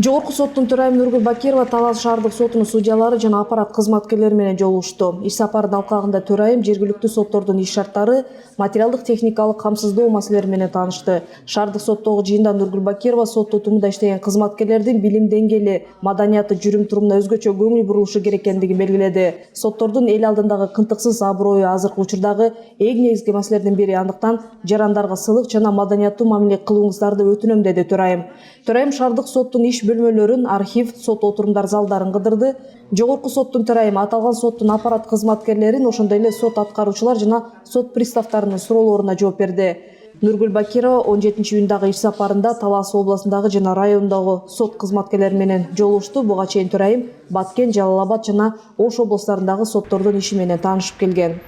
Жогорку соттун төрайымы Нургүл Бакирова Талас шаардык сотунун судьялары жана аппарат кызматкерлери менен жолугушту. Иш сапардын алкагында төрайым жергиликтүү соттордун иш шарттары, материалдык техникалык камсыздоо маселелери менен таанышты. Шаардык соттогу жыйында Нургүл Бакирова сот тутумунда иштеген кызматкерлердин билим деңгээли, маданияты, жүрүм-турумуна өзгөчө көңүл бурулушу керек экендигин белгиледи. Соттордун эл алдындагы кынтыксыз аброю азыркы учурдагы эң негизги маселелердин бири, андыктан жарандарга сылык жана маданияттуу мамиле кылууңуздарды өтүнөм, деди төрайым. Төрайым шаардык соттун иш бөлмөлөрүн, архив, сот отурумдар залдарын кыдырды. Жогорку соттун төрайымы аталган соттун аппарат кызматкерлерин, ошондой эле сот аткаруучулар жана сот приставтарынын суроолоруна жооп берди. Нургүл Бакирова 17-июндагы иш сапарында Талас областындагы жана райондогу сот кызматкерлери менен жолугушту. Буга чейин төрайым Баткен, Жалал Абад жана Ош областарындагы соттордун иши менен таанышып келген.